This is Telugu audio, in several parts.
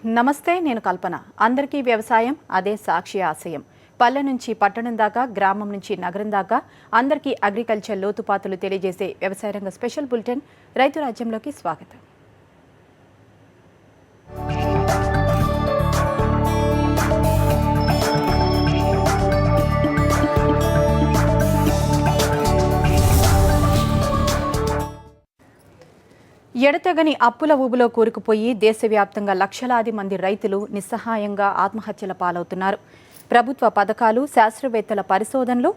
నమస్తే, నేను కల్పన. అందరికీ వ్యవసాయం అదే సాక్షి ఆశయం. పల్లె నుంచి పట్టణం దాకా, గ్రామం నుంచి నగరం దాకా అందరికీ అగ్రికల్చర్ లోతుపాతులు తెలియజేసే వ్యవసాయ రంగ స్పెషల్ బులెటిన్ రైతు రాజ్యంలోకి స్వాగతం. ఎడతెగని అప్పుల ఊబులో కూరుకుపోయి దేశవ్యాప్తంగా లక్షలాది మంది రైతులు నిస్సహాయంగా ఆత్మహత్యల పాలవుతున్నారు. ప్రభుత్వ పథకాలు, శాస్త్రవేత్తల పరిశోధనలు,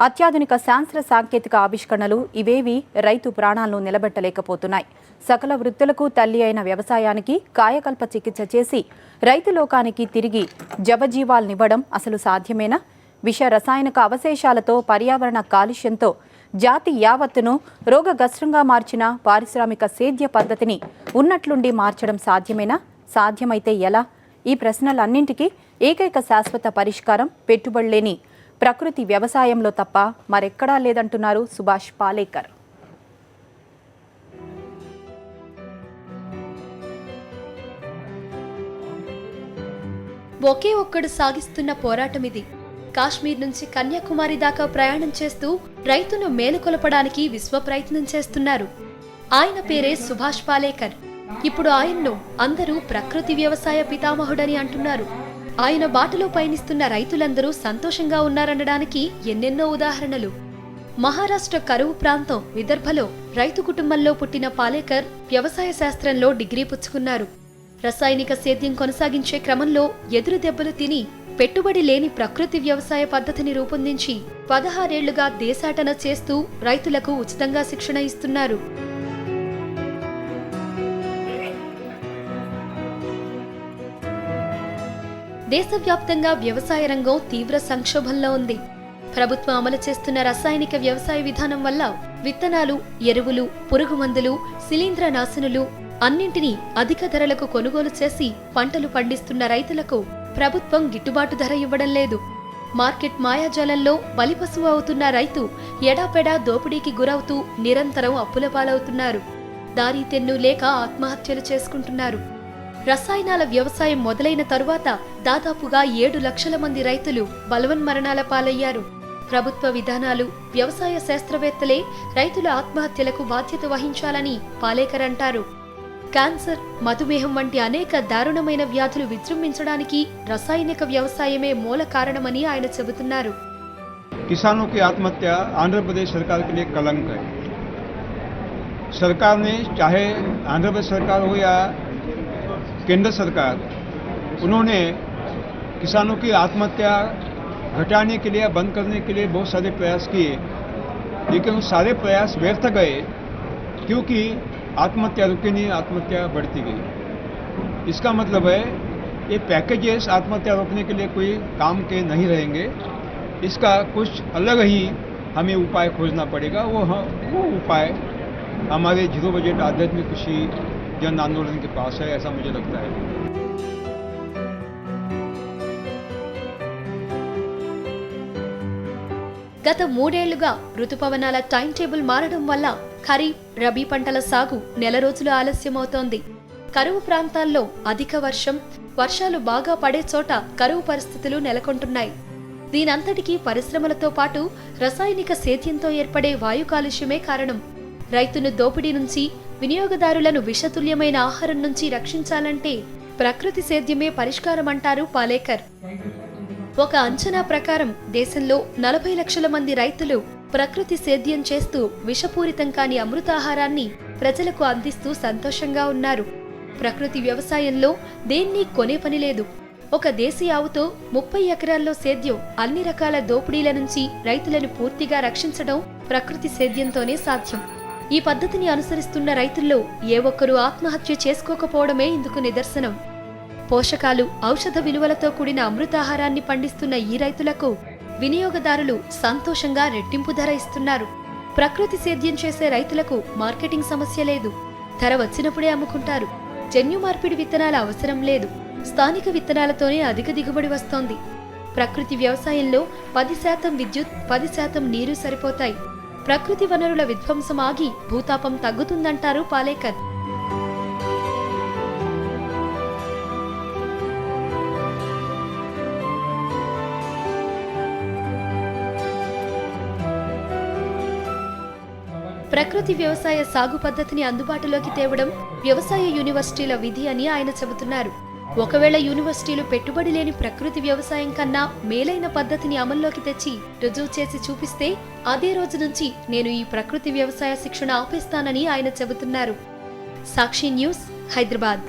అత్యాధునిక శాస్త్ర సాంకేతిక ఆవిష్కరణలు ఇవేవి రైతు ప్రాణాలను నిలబెట్టలేకపోతున్నాయి. సకల వృత్తులకు తల్లి అయిన వ్యవసాయానికి కాయకల్ప చికిత్స చేసి రైతు లోకానికి తిరిగి జవజీవాలనివ్వడం అసలు సాధ్యమేనా? విష రసాయనిక అవశేషాలతో, పర్యావరణ కాలుష్యంతో జాతి యావత్తును రోగగ్రస్తంగా మార్చిన పారిశ్రామిక సేద్య పద్ధతిని ఉన్నట్లుండి మార్చడం సాధ్యమేనా? సాధ్యమైతే ఎలా? ఈ ప్రశ్నలన్నింటికీ ఏకైక శాశ్వత పరిష్కారం పెట్టుబడి లేని ప్రకృతి వ్యవసాయంలో తప్ప మరెక్కడా లేదంటున్నారు సుభాష్ పాలేకర్. ఒకే ఒక్కడు సాగిస్తున్న పోరాటం ఇది. కాశ్మీర్ నుంచి కన్యాకుమారి దాకా ప్రయాణం చేస్తూ రైతును మేలుకొలపడానికి విశ్వ ప్రయత్నం చేస్తున్నారు. ఆయన పేరే సుభాష్ పాలేకర్. ఇప్పుడు ఆయన్ను అందరూ ప్రకృతి వ్యవసాయ పితామహుడని అంటున్నారు. ఆయన బాటలో పయనిస్తున్న రైతులందరూ సంతోషంగా ఉన్నారనడానికి ఎన్నెన్నో ఉదాహరణలు. మహారాష్ట్ర కరువు ప్రాంతం విదర్భలో రైతు కుటుంబంలో పుట్టిన పాలేకర్ వ్యవసాయ శాస్త్రంలో డిగ్రీ పుచ్చుకున్నారు. రసాయనిక సేద్యం కొనసాగించే క్రమంలో ఎదురు దెబ్బలు తిని పెట్టుబడి లేని ప్రకృతి వ్యవసాయ పద్ధతిని రూపొందించి 16 ఏళ్లుగా దేశాటన చేస్తూ రైతులకు ఉచితంగా శిక్షణ ఇస్తున్నారు. దేశవ్యాప్తంగా వ్యవసాయ రంగం తీవ్ర సంక్షోభంలో ఉంది. ప్రభుత్వం అమలు చేస్తున్న రసాయనిక వ్యవసాయ విధానం వల్ల విత్తనాలు, ఎరువులు, పురుగు మందులు, శిలీంద్రనాశనులు అన్నింటినీ అధిక ధరలకు కొనుగోలు చేసి పంటలు పండిస్తున్న రైతులకు ప్రభుత్వం గిట్టుబాటు ధర ఇవ్వడం లేదు. మార్కెట్ మాయాజాలంలో బలిపశువు అవుతున్న రైతు ఎడాపెడా దోపిడీకి గురవుతూ నిరంతరం అప్పుల పాలవుతున్నారు. దారి తెన్ను లేక ఆత్మహత్యలు చేసుకుంటున్నారు. రసాయనాల వ్యవసాయం మొదలైన తరువాత దాదాపుగా 7 లక్షల మంది రైతులు బలవన్మరణాల పాలయ్యారు. ప్రభుత్వ విధానాలు, వ్యవసాయ శాస్త్రవేత్తలే రైతుల ఆత్మహత్యలకు బాధ్యత వహించాలని పాలేకర్ అంటారు. క్యాన్సర్, మధుమేహం వంటి అనేక దారుణమైన వ్యాధులు విజృంభించడానికి రసాయనిక వ్యవసాయమే మూల కారణమని ఆయన చెబుతున్నారు. किसानों की आत्महत्या आंध्र प्रदेश सरकार के लिए कलंक है. सरकार ने, चाहे आंध्र प्रदेश सरकार हो या केंद्र सरकार, उन्होंने किसानों की आत्महत्या घटाने के लिए, बंद करने के लिए बहुत सारे प्रयास किए, लेकिन वो सारे प्रयास व्यर्थ गए क्योंकि आत्महत्या रुकी नहीं, आत्महत्या बढ़ती गई. इसका मतलब है ये पैकेजेस आत्महत्या रोकने के लिए कोई काम के नहीं रहेंगे. इसका कुछ अलग ही हमें उपाय खोजना पड़ेगा. वो उपाय हमारे जीरो बजट आध्यात्मिक कृषि जन आंदोलन के पास है, ऐसा मुझे लगता है. గత 3 ఏళ్లుగా ఋతుపవనాల టైం టేబుల్ మారడం వల్ల ఖరీఫ్, రబీ పంటల సాగు నెల రోజులు ఆలస్యమవుతోంది. కరువు ప్రాంతాల్లో అధిక వర్షాలు బాగా పడే చోట కరువు పరిస్థితులు నెలకొంటున్నాయి. దీనంతటికీ పరిశ్రమలతో పాటు రసాయనిక సేద్యంతో ఏర్పడే వాయు కాలుష్యమే కారణం. రైతును దోపిడీ నుంచి, వినియోగదారులను విషతుల్యమైన ఆహారం నుంచి రక్షించాలంటే ప్రకృతి సేద్యమే పరిష్కారమంటారు పాలేకర్. ఒక అంచనా ప్రకారం దేశంలో 40 లక్షల మంది రైతులు ప్రకృతి సేద్యం చేస్తూ విషపూరితం కాని అమృతాహారాన్ని ప్రజలకు అందిస్తూ సంతోషంగా ఉన్నారు. ప్రకృతి వ్యవసాయంలో దేన్ని కొనే పని లేదు. ఒక దేశీ ఆవుతో 30 ఎకరాల్లో సేద్యం అన్ని రకాల దోపిడీల నుంచి రైతులను పూర్తిగా రక్షించడం ప్రకృతి సేద్యంతోనే సాధ్యం. ఈ పద్ధతిని అనుసరిస్తున్న రైతుల్లో ఏ ఒక్కరూ ఆత్మహత్య చేసుకోకపోవడమే ఇందుకు నిదర్శనం. పోషకాలు, ఔషధ విలువలతో కూడిన అమృతాహారాన్ని పండిస్తున్న ఈ రైతులకు వినియోగదారులు సంతోషంగా రెట్టింపు ధర ఇస్తున్నారు. ప్రకృతి సేద్యం చేసే రైతులకు మార్కెటింగ్ సమస్య లేదు. ధర వచ్చినప్పుడే అమ్ముకుంటారు. జన్యు మార్పిడి విత్తనాల అవసరం లేదు. స్థానిక విత్తనాలతోనే అధిక దిగుబడి వస్తోంది. ప్రకృతి వ్యవసాయంలో 10% విద్యుత్, 10% నీరు సరిపోతాయి. ప్రకృతి వనరుల విధ్వంసం ఆగి భూతాపం తగ్గుతుందంటారు పాలేకర్. ప్రకృతి వ్యవసాయ సాగు పద్ధతిని అందుబాటులోకి తేవడం వ్యవసాయ యూనివర్సిటీల విధి అని ఆయన చెబుతున్నారు. ఒకవేళ యూనివర్సిటీలు పెట్టుబడి లేని ప్రకృతి వ్యవసాయం కన్నా మేలైన పద్ధతిని అమల్లోకి తెచ్చి రుజువు చేసి చూపిస్తే అదే రోజు నుంచి నేను ఈ ప్రకృతి వ్యవసాయ శిక్షణ ఆపేస్తానని ఆయన చెబుతున్నారు. సాక్షి న్యూస్, హైదరాబాద్.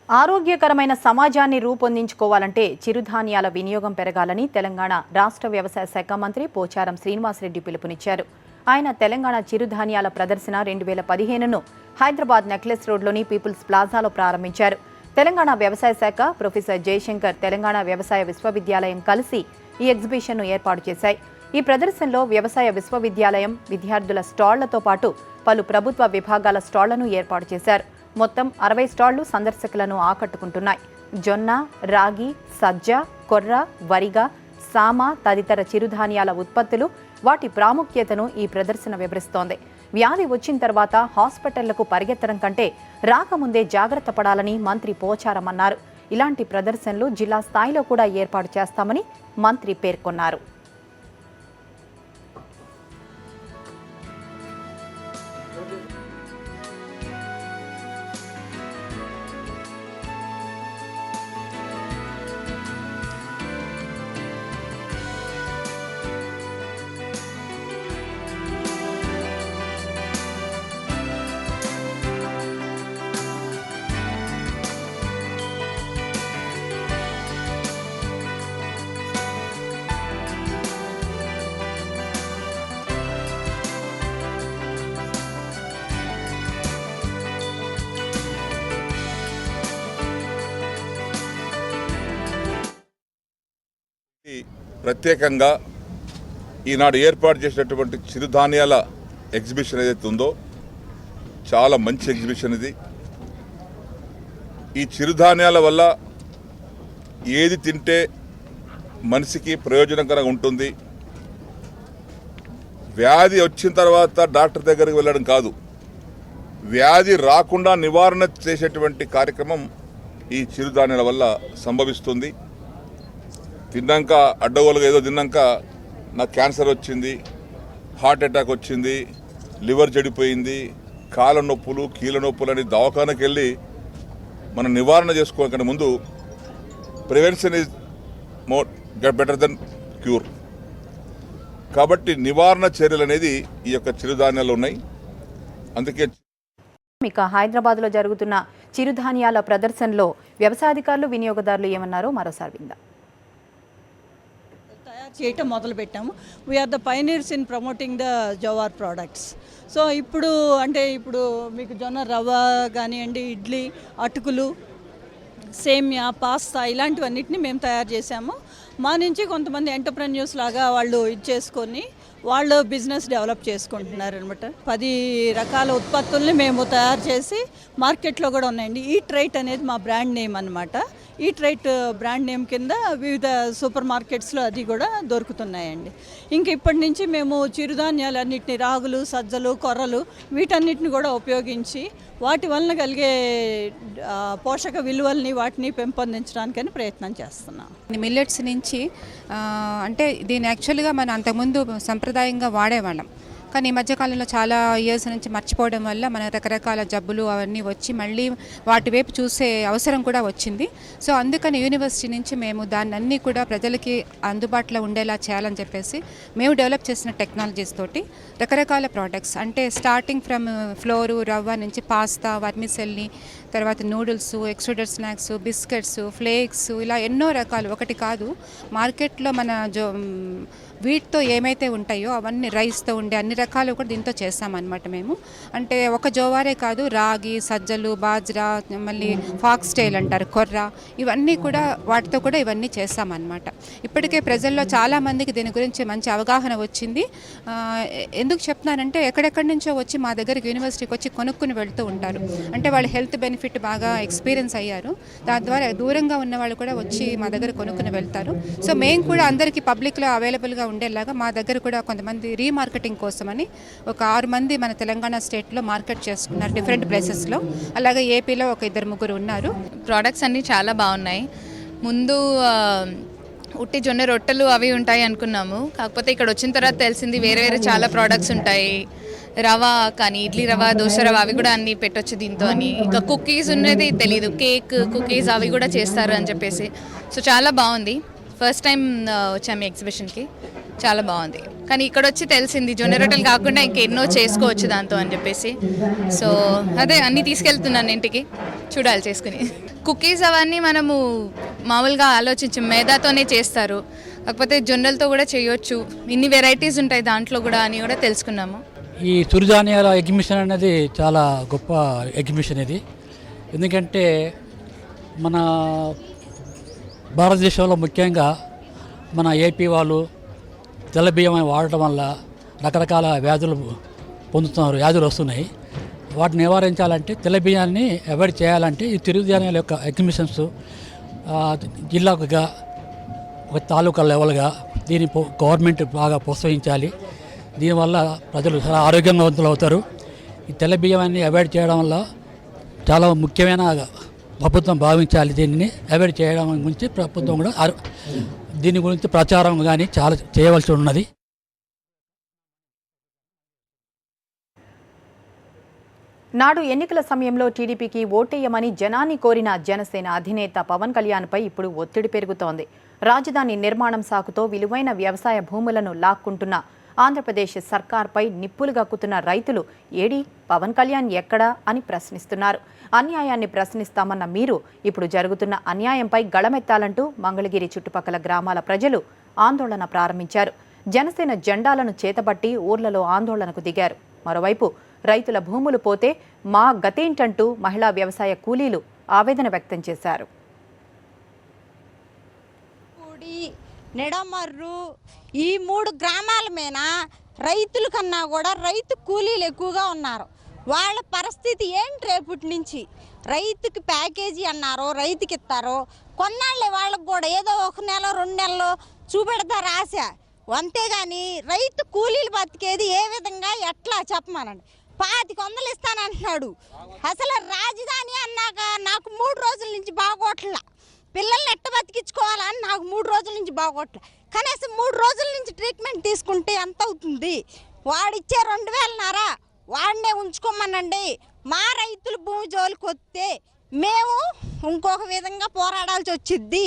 ఆరోగ్యకరమైన సమాజాన్ని రూపొందించుకోవాలంటే చిరుధాన్యాల వినియోగం పెరగాలని తెలంగాణ రాష్ట్ర వ్యవసాయ శాఖ మంత్రి పోచారం శ్రీనివాసరెడ్డి పిలుపునిచ్చారు. ఆయన తెలంగాణ చిరుధాన్యాల ప్రదర్శన 2015ను హైదరాబాద్ నెక్లెస్ రోడ్లోని పీపుల్స్ ప్లాజాలో ప్రారంభించారు. తెలంగాణ వ్యవసాయ శాఖ, ప్రొఫెసర్ జయశంకర్ తెలంగాణ వ్యవసాయ విశ్వవిద్యాలయం కలిసి ఈ ఎగ్జిబిషన్ను ఏర్పాటు చేశాయి. ఈ ప్రదర్శనలో వ్యవసాయ విశ్వవిద్యాలయం విద్యార్థుల స్టాళ్లతో పాటు పలు ప్రభుత్వ విభాగాల స్టాళ్లను ఏర్పాటు చేశారు. మొత్తం 60 స్టాళ్లు సందర్శకులను ఆకట్టుకుంటున్నాయి. జొన్న, రాగి, సజ్జ, కొర్ర, వరిగ, సామ తదితర చిరుధాన్యాల ఉత్పత్తులు, వాటి ప్రాముఖ్యతను ఈ ప్రదర్శన వివరిస్తోంది. వ్యాధి వచ్చిన తర్వాత హాస్పిటళ్లకు పరిగెత్తడం కంటే రాకముందే జాగ్రత్త పడాలని మంత్రి పోచారం అన్నారు. ఇలాంటి ప్రదర్శనలు జిల్లా స్థాయిలో కూడా ఏర్పాటు చేస్తామని మంత్రి పేర్కొన్నారు. ప్రత్యేకంగా ఈనాడు ఏర్పాటు చేసినటువంటి చిరుధాన్యాల ఎగ్జిబిషన్ ఏదైతే ఉందో చాలా మంచి ఎగ్జిబిషన్ ఇది. ఈ చిరుధాన్యాల వల్ల ఏది తింటే మనిషికి ప్రయోజనకరంగా ఉంటుంది, వ్యాధి వచ్చిన తర్వాత డాక్టర్ దగ్గరికి వెళ్ళడం కాదు, వ్యాధి రాకుండా నివారణ చేసేటువంటి కార్యక్రమం ఈ చిరుధాన్యాల వల్ల సంభవిస్తుంది. తిన్నాక అడ్డగోలుగా ఏదో తిన్నాక నాకు క్యాన్సర్ వచ్చింది, హార్ట్ అటాక్ వచ్చింది, లివర్ చెడిపోయింది, కాళ్ళ నొప్పులు, కీళ్ళ నొప్పులు అని దవాఖానకి వెళ్ళి మనం నివారణ చేసుకోవడానికి ముందు prevention is more better than cure. కాబట్టి నివారణ చర్యలు అనేది ఈ యొక్క చిరుధాన్యాలు ఉన్నాయి. అందుకే ఇక హైదరాబాద్లో జరుగుతున్న చిరుధాన్యాల ప్రదర్శనలో వ్యవసాయాధికారులు, వినియోగదారులు ఏమన్నారో మరోసారి విందాం. చేయటం మొదలుపెట్టాము. We are the pioneers in promoting the jowar products. So ఇప్పుడు మీకు జొన్న రవ్వ కానివ్వండి, ఇడ్లీ, అటుకులు, సేమియా, పాస్తా ఇలాంటివన్నిటిని మేము తయారు చేశాము. మా నుంచి కొంతమంది ఎంటర్ప్రెన్యూర్స్ లాగా వాళ్ళు చేసుకొని వాళ్ళు బిజినెస్ డెవలప్ చేసుకుంటున్నారు అనమాట. 10 రకాల ఉత్పత్తుల్ని మేము తయారు చేసి మార్కెట్లో కూడా ఉన్నాయండి. ఈట్ రైట్ అనేది మా బ్రాండ్ నేమ్ అనమాట. ఈట్ రైట్ బ్రాండ్ నేమ్ కింద వివిధ సూపర్ మార్కెట్స్లో అది కూడా దొరుకుతున్నాయండి. ఇంక ఇప్పటి నుంచి మేము చిరుధాన్యాలన్నింటినీ, రాగులు, సజ్జలు, కొర్రలు వీటన్నిటిని కూడా ఉపయోగించి వాటి వలన కలిగే పోషక విలువల్ని వాటిని పెంపొందించడానికని ప్రయత్నం చేస్తున్నాం. మిల్లెట్స్ నుంచి అంటే దీన్ని యాక్చువల్గా మనం అంతకుముందు సంప్రదాయంగా వాడేవాళ్ళం, కానీ ఈ మధ్యకాలంలో చాలా ఇయర్స్ నుంచి మర్చిపోవడం వల్ల మన రకరకాల జబ్బులు అవన్నీ వచ్చి మళ్ళీ వాటి వైపు చూసే అవసరం కూడా వచ్చింది. సో అందుకని యూనివర్సిటీ నుంచి మేము దాన్ని అన్నీ కూడా ప్రజలకి అందుబాటులో ఉండేలా చేయాలని చెప్పేసి మేము డెవలప్ చేసిన టెక్నాలజీస్ తోటి రకరకాల ప్రోడక్ట్స్, అంటే స్టార్టింగ్ ఫ్రమ్ ఫ్లోరు, రవ్వ నుంచి పాస్తా, వర్మిసెల్ని, తర్వాత noodles, extruded snacks, biscuits, flakes, ఇలా ఎన్నో రకాలు, ఒకటి కాదు మార్కెట్లో మన వీటితో ఏమైతే ఉంటాయో అవన్నీ, రైస్తో ఉండే అన్ని రకాలు కూడా దీంతో చేస్తామన్నమాట మేము. అంటే ఒక జోవారే కాదు, రాగి, సజ్జలు, బాజ్రా, మళ్ళీ ఫాక్స్ టైల్ అంటారు, కొర్ర, ఇవన్నీ కూడా వాటితో కూడా ఇవన్నీ చేస్తామన్నమాట. ఇప్పటికే ప్రజల్లో చాలామందికి దీని గురించి మంచి అవగాహన వచ్చింది. ఎందుకు చెప్తున్నానంటే ఎక్కడెక్కడి నుంచో వచ్చి మా దగ్గరికి యూనివర్సిటీకి వచ్చి కొనుక్కుని వెళ్తూ ఉంటారు. అంటే వాళ్ళు హెల్త్ బెనిఫిట్ బాగా ఎక్స్పీరియన్స్ అయ్యారు, దాని ద్వారా దూరంగా ఉన్న వాళ్ళు కూడా వచ్చి మా దగ్గర కొనుక్కుని వెళ్తారు. సో మేము కూడా అందరికీ పబ్లిక్లో అవైలబుల్గా ఉండేలాగా మా దగ్గర కూడా కొంతమంది రీమార్కెటింగ్ కోసమని ఒక 6 మంది మన తెలంగాణ స్టేట్లో మార్కెట్ చేసుకున్నారు డిఫరెంట్ ప్లేసెస్లో. అలాగే ఏపీలో ఒక 2-3 ఉన్నారు. ప్రోడక్ట్స్ అన్నీ చాలా బాగున్నాయి. ముందు ఉట్టి జొన్న రొట్టెలు అవి ఉంటాయి అనుకున్నాము, కాకపోతే ఇక్కడ వచ్చిన తర్వాత తెలిసింది వేరే వేరే చాలా ప్రోడక్ట్స్ ఉంటాయి. రవ కానీ ఇడ్లీ రవ, దోశ రవ అవి కూడా అన్నీ పెట్టొచ్చు దీంతో అని. ఇంకా కుకీస్ ఉన్నది తెలీదు, కేక్ కుకీస్ అవి కూడా చేస్తారు అని చెప్పేసి. సో చాలా బాగుంది. ఫస్ట్ టైం వచ్చాము ఎగ్జిబిషన్కి, చాలా బాగుంది. కానీ ఇక్కడ వచ్చి తెలిసింది జొన్న రొట్టెలు కాకుండా ఇంకెన్నో చేసుకోవచ్చు దాంతో అని చెప్పేసి. సో అదే అన్నీ తీసుకెళ్తున్నాను ఇంటికి, చూడాలి చేసుకుని. కుకీస్ అవన్నీ మనము మామూలుగా ఆలోచించి మైదాతోనే చేస్తారు, కాకపోతే జొన్నలతో కూడా చేయొచ్చు. ఇన్ని వెరైటీస్ ఉంటాయి దాంట్లో కూడా అని కూడా తెలుసుకున్నాము. ఈ చిరుధాన్యాల ఎగ్జిబిషన్ అనేది చాలా గొప్ప ఎగ్జిబిషన్ ఇది. ఎందుకంటే మన భారతదేశంలో ముఖ్యంగా మన ఏపీ వాళ్ళు తెల్ల బియ్యం వాడటం వల్ల రకరకాల వ్యాధులు వ్యాధులు వస్తున్నాయి. వాటిని నివారించాలంటే తెల్ల బియ్యాన్ని అవాయిడ్ చేయాలంటే ఈ చిరుధాన్యాల యొక్క ఎగ్జిబిషన్స్ జిల్లాకుగా ఒక తాలూకా లెవెల్గా దీన్ని గవర్నమెంట్ బాగా ప్రోత్సహించాలి. దీనివల్ల ప్రజలు చాలా ఆరోగ్యవంతులు అవుతారు. ఈ తెల్ల బియ్యాన్ని అవాయిడ్ చేయడం వల్ల చాలా ముఖ్యమైన ప్రభుత్వం భావించాలి. దీనిని అవాయిడ్ చేయడం గురించి ప్రభుత్వం కూడా దీని గురించి ప్రచారం కానీ చాలా చేయవలసి ఉన్నది. నాడు ఎన్నికల సమయంలో టీడీపీకి ఓటేయమని జనాన్ని కోరిన జనసేన అధినేత పవన్ కళ్యాణ్పై ఇప్పుడు ఒత్తిడి పెరుగుతోంది. రాజధాని నిర్మాణం సాకుతో విలువైన వ్యవసాయ భూములను లాక్కుంటున్న ఆంధ్రప్రదేశ్ సర్కార్పై నిప్పులు గక్కుతున్న రైతులు ఏడి పవన్ కళ్యాణ్ ఎక్కడా అని ప్రశ్నిస్తున్నారు. అన్యాయాన్ని ప్రశ్నిస్తామన్న మీరు ఇప్పుడు జరుగుతున్న అన్యాయంపై గళమెత్తాలంటూ మంగళగిరి చుట్టుపక్కల గ్రామాల ప్రజలు ఆందోళన ప్రారంభించారు. జనసేన జెండాలను చేతబట్టి ఊర్లలో ఆందోళనకు దిగారు. మరోవైపు రైతుల భూములు పోతే మా గతేంటంటూ మహిళా వ్యవసాయ కూలీలు ఆవేదన వ్యక్తం చేశారు. నెడమర్రు ఈ 3 గ్రామాల మీద రైతుల కన్నా కూడా రైతు కూలీలు ఎక్కువగా ఉన్నారు. వాళ్ళ పరిస్థితి ఏంటి? రేపటి నుంచి రైతుకి ప్యాకేజీ అన్నారో రైతుకి ఇస్తారో, కొన్నాళ్ళే వాళ్ళకు కూడా ఏదో 1 నెల 2 నెలలు చూపెడతారు ఆశ. అంతేగాని రైతు కూలీలు బతికేది ఏ విధంగా ఎట్లా చెప్పమానండి. 2500 ఇస్తానంటున్నాడు. అసలు రాజధాని అన్నాక నాకు 3 రోజుల నుంచి బాగోట్లా. పిల్లల్ని ఎట్ట బతికించుకోవాలని నాకు 3 రోజుల నుంచి బాగోట్లా. కనీసం 3 రోజుల నుంచి ట్రీట్మెంట్ తీసుకుంటే ఎంత అవుతుంది? వాడిచ్చే 2000 వాడినే ఉంచుకోమనండి. మా రైతులు భూమి జోలికి వస్తే మేము ఇంకొక విధంగా పోరాడాల్సి వచ్చిద్ది.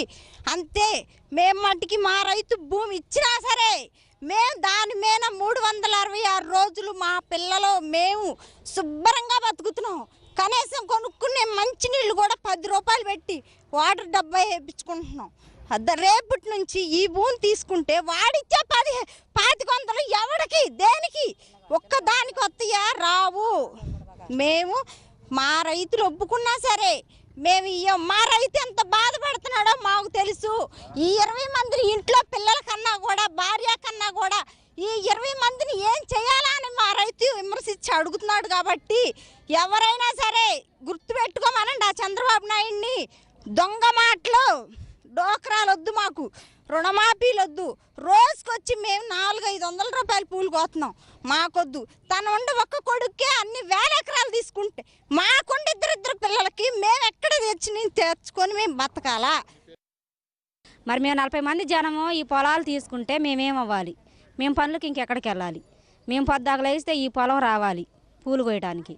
అంతే. మేము మట్టికి మా రైతు భూమి ఇచ్చినా సరే మేము దాని మీద 366 రోజులు మా పిల్లలు మేము శుభ్రంగా బతుకుతున్నాం. కనీసం కొనుక్కునే మంచినీళ్ళు కూడా 10 రూపాయలు పెట్టి వాటర్ డబ్బా వేయించుకుంటున్నాం. రేపటి నుంచి ఈ భూమి తీసుకుంటే వాడిచ్చే 2500 ఎవడికి దేనికి ఒక్కదానికి వస్తాయా? రావు. మేము మా రైతులు ఒప్పుకున్నా సరే మేము మా రైతు ఎంత బాధపడుతున్నాడో మాకు తెలుసు. ఈ 20 మంది ఇంట్లో పిల్లల కన్నా కూడా భార్య కన్నా కూడా ఈ 20 మందిని ఏం చేయాలని మా రైతు విమర్శించి అడుగుతున్నాడు. కాబట్టి ఎవరైనా సరే గుర్తుపెట్టుకోమనండి ఆ చంద్రబాబు నాయుడిని. దొంగ మాటలు, డోక్రాలు వద్దు, మాకు రుణమాఫీలు వద్దు. రోజుకొచ్చి మేము 400-500 రూపాయలు పూలు కోతున్నాం. మాకొద్దు. తన ఉండి ఒక్క కొడుకే అన్ని 1000 ఎకరాలు తీసుకుంటే మాకుండి 2 పిల్లలకి మేము ఎక్కడ తెచ్చుకొని మేము బతకాలా? మరి మేము 40 మంది జనము ఈ పొలాలు తీసుకుంటే మేమేమవ్వాలి? మేము పనులకి ఇంకెక్కడికి వెళ్ళాలి? మేము పొద్దాకలేస్తే ఈ పొలం రావాలి పూలు కోయడానికి.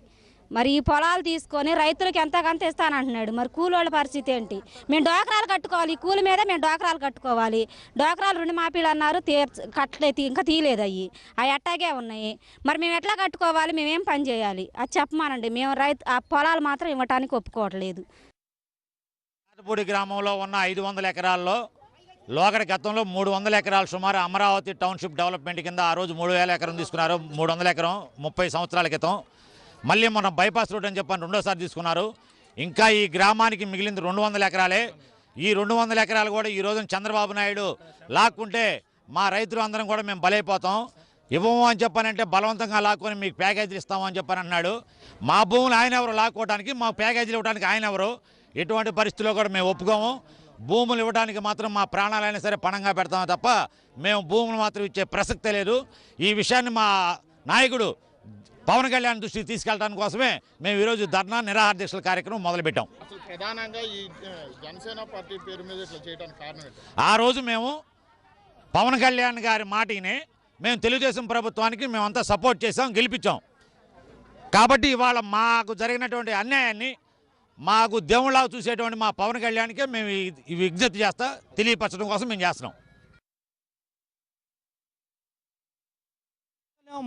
మరి ఈ పొలాలు తీసుకొని రైతులకు ఎంతకంత ఇస్తానంటున్నాడు. మరి కూలోళ్ళ పరిస్థితి ఏంటి? మేము డోకరాలు కట్టుకోవాలి. కూలి మీద మేము డోకరాలు కట్టుకోవాలి. డోకరాలు రుణమాఫీలు అన్నారు, కట్టలేదు, ఇంకా తీయలేదు. అవి అట్టాగే ఉన్నాయి. మరి మేము ఎట్లా కట్టుకోవాలి? మేమేం పని చేయాలి? అది చెప్పమానండి. మేము ఆ పొలాలు మాత్రం ఇవ్వటానికి ఒప్పుకోవట్లేదు. నాటపూడి గ్రామంలో ఉన్న 500 ఎకరాల్లో లోగడ గతంలో 300 ఎకరాలు సుమారు అమరావతి టౌన్షిప్ డెవలప్మెంట్ కింద ఆ రోజు 3000 ఎకరం తీసుకున్నారు. 300 ఎకరం 30 సంవత్సరాల క్రితం. మళ్ళీ మన బైపాస్ రోడ్ అని చెప్పని 2వ తీసుకున్నారు. ఇంకా ఈ గ్రామానికి మిగిలింది 200 ఎకరాలే. ఈ 200 ఎకరాలు కూడా ఈ రోజున చంద్రబాబు నాయుడు లాక్కుంటే మా రైతులు అందరం కూడా మేము బలైపోతాం. ఇవ్వము అని చెప్పానంటే బలవంతంగా లాక్కొని మీకు ప్యాకేజీలు ఇస్తాము అని చెప్పని అన్నాడు. మా భూములు ఆయన ఎవరు లాక్కోవడానికి, మా ప్యాకేజీలు ఇవ్వడానికి ఆయన ఎవరు? ఎటువంటి పరిస్థితుల్లో కూడా మేము ఒప్పుకోము. భూములు ఇవ్వడానికి మాత్రం మా ప్రాణాలైనా సరే పణంగా పెడతామే తప్ప మేము భూములు మాత్రం ఇచ్చే ప్రసక్తే లేదు. ఈ విషయాన్ని మా నాయకుడు పవన్ కళ్యాణ్ దృష్టికి తీసుకెళ్ళడానికి కోసమే మేము ఈరోజు ధర్నా నిరాహార దీక్షల కార్యక్రమం మొదలుపెట్టాం. ప్రధానంగా ఈ జనసేన పార్టీ పేరు మీద ఇట్లా చేయడానికి కారణం ఏంటి? ఆ రోజు మేము పవన్ కళ్యాణ్ గారి మాటిని మేము తెలుగుదేశం ప్రభుత్వానికి మేమంతా సపోర్ట్ చేసాం, గెలిపించాం. కాబట్టి ఇవాళ మాకు జరిగినటువంటి అన్యాయాన్ని మాకు దేవుళ్ళ చూసేటువంటి మా పవన్ కళ్యాణ్కే మేము ఈ విజ్ఞప్తి చేస్తా తెలియపరచడం కోసం మేము చేస్తున్నాం.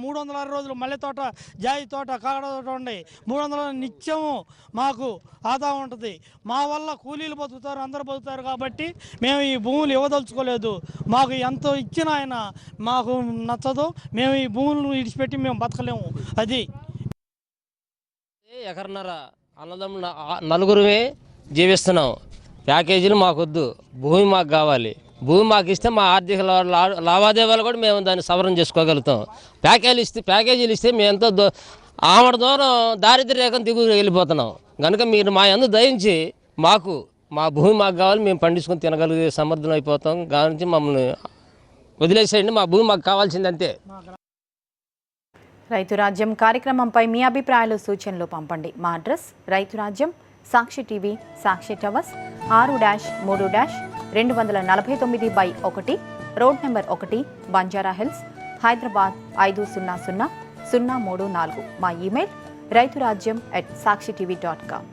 360 రోజులు మల్లె తోట, జాయి తోట, కాకడ తోట ఉండి 300 నిత్యము మాకు ఆదా ఉంటుంది. మా వల్ల కూలీలు బతుకుతారు, అందరూ బతుకుతారు. కాబట్టి మేము ఈ భూములు ఇవ్వదలుచుకోలేదు. మాకు ఎంత ఇచ్చినా ఆయన మాకు నచ్చదు. మేము ఈ భూములను ఇడిచిపెట్టి మేము బతకలేము. అది ఎకరన్నర అన్నదమ్ములు నలుగురుమే జీవిస్తున్నాం. ప్యాకేజీలు మాకొద్దు, భూమి మాకు కావాలి. భూమి మాకు ఇస్తే మా ఆర్థిక లావాదేవీలు కూడా మేము దాన్ని సవరణ చేసుకోగలుగుతాం. ప్యాకేజీలు ఇస్తే మేము ఎంతో ఆమడ దూరం దారిద్ర్య రేఖను దిగువ వెళ్ళిపోతున్నాం. కనుక మీరు మా యందు దయించి మా భూమి మాకు కావాలి, మేము పండించుకొని తినగలిగే సమర్థం అయిపోతాం. కాబట్టి మమ్మల్ని వదిలేసేయండి, మా భూమి మాకు కావాల్సిందంతే. రైతు రాజ్యం కార్యక్రమంపై మీ అభిప్రాయాలు, సూచనలు పంపండి. మా అడ్రస్ రైతు రాజ్యం, Sakshi TV, Sakshi towers, 6-3-249/1, road number 1, Banjara hills, Hyderabad 500034. మా ఈమెయిల్ రైతురాజ్యం@sakshiTV.com.